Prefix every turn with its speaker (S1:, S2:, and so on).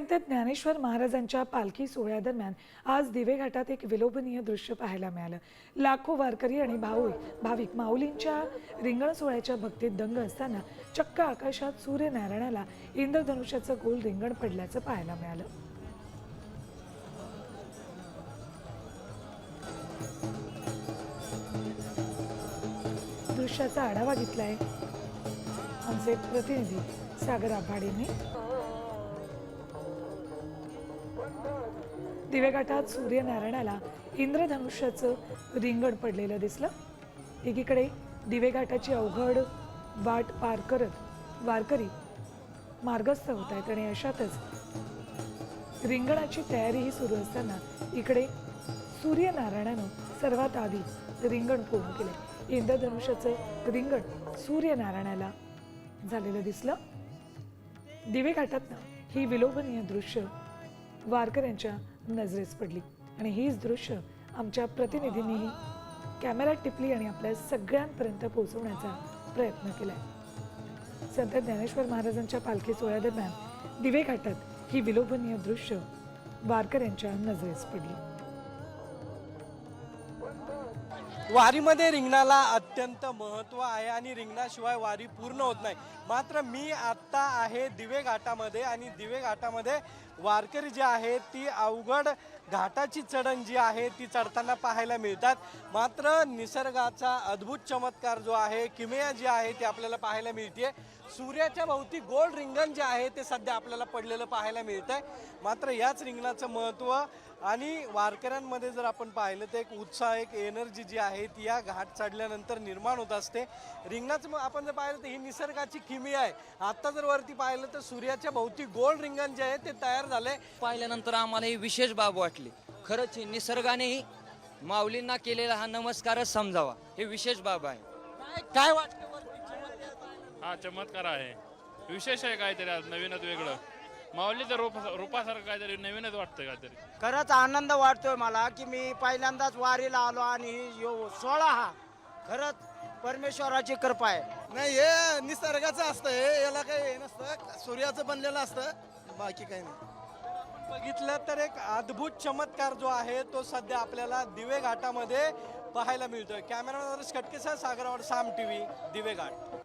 S1: संत ज्ञानेश्वर महाराजांच्या पालखी सोहळ्यादरम्यान आज दिवे घाटात एक विलोभनीय दृश्य पाहायला मिळालं। लाखो वारकरी आणि भाविक माऊलींच्या रिंगण सोहळ्याच्या भक्तीत दंग असताना चक्क आकाशात सूर्यनारायणाला इंद्रधनुष्याचं गोल रिंगण पडल्याचं पाहायला मिळालं। दृश्याचा आढावा घेतलाय आमचे प्रतिनिधी सागर आभाडेंनी। दिवे घाटात सूर्यनारायणाला इंद्रधनुष्याचं रिंगण पडलेलं दिसलं। एकीकडे दिवे घाटाची अवघड वाट पार करत वारकरी मार्गस्थ होत आहेत आणि अशातच रिंगणाची तयारीही सुरू असताना इकडे सूर्यनारायणानं सर्वात आधी रिंगण पूर्ण केले। इंद्रधनुष्याचं रिंगण सूर्यनारायणाला झालेलं दिसलं। दिवे घाटातनं ही विलोभनीय दृश्य वारकऱ्यांच्या नजरेस पडली आणि हीच दृश्य आमच्या प्रतिनिधींनीही कॅमेऱ्यात टिपली आणि आपल्या सगळ्यांपर्यंत पोहोचवण्याचा प्रयत्न केलाय। संत ज्ञानेश्वर महाराजांच्या पालखी सोहळ्यादरम्यान दिवे घाटात ही विलोभनीय दृश्य वारकऱ्यांच्या नजरेस पडली।
S2: वारीमध्ये रिंगणाला अत्यंत महत्त्व आहे आणि रिंगणाशिवाय वारी पूर्ण होत नाही। मात्र मी आत्ता आहे दिवे घाटामध्ये आणि दिवे घाटामध्ये वारकरी जे आहेत ती अवघड घाटाची चढण जी आहे ती चढताना पाहायला मिळतात। मात्र निसर्गाचा अद्भुत चमत्कार जो आहे, किमया जी आहे ती आपल्याला पाहायला मिळते। सूर्याच्या भोवती गोल रिंगण जे आहे ते सध्या आपल्याला पडलेलं पाहायला मिळतंय। मात्र याच रिंगणाचं महत्त्व आणि वारकऱ्यांमध्ये जर आपण पाहिलं तर एक उत्साह, एक एनर्जी जी आहे ती या घाट चढल्यानंतर निर्माण होत असते। रिंगणाचं आपण जर पाहिलं तर ही निसर्गाची किमया आहे। आता जर वरती पाहिलं तर सूर्याच्या भोवती गोल रिंगण जे आहे ते तयार झाले।
S3: पाहिल्यानंतर आम्हाला ही विशेष बाब वाटली। खरंच निसर्गानेही माऊलींना केलेला हा नमस्कारच समजावा, हे विशेष बाब आहे।
S2: काय वाटतं?
S4: हा चमत्कार आहे, विशेष आहे, काहीतरी आज नवीनच वेगळं। माऊलीचं रूपासारखं काहीतरी नवीनच वाटतं काहीतरी।
S5: खरंच आनंद वाटतोय मला की मी पहिल्यांदाच वारीला आलो आणि सोहळा हा खरंच परमेश्वराची कृपा आहे।
S6: नाही, हे निसर्गाचं असतं, हे याला काही नसतं, सूर्याचं बनलेलं असतं, बाकी काही नाही।
S2: बघितलं तर एक अद्भुत चमत्कार जो आहे तो सध्या आपल्याला दिवे घाटामध्ये पाहायला मिळतोय। कॅमेरामॅन खटकेसह सागर साम टीव्ही, दिवे घाट।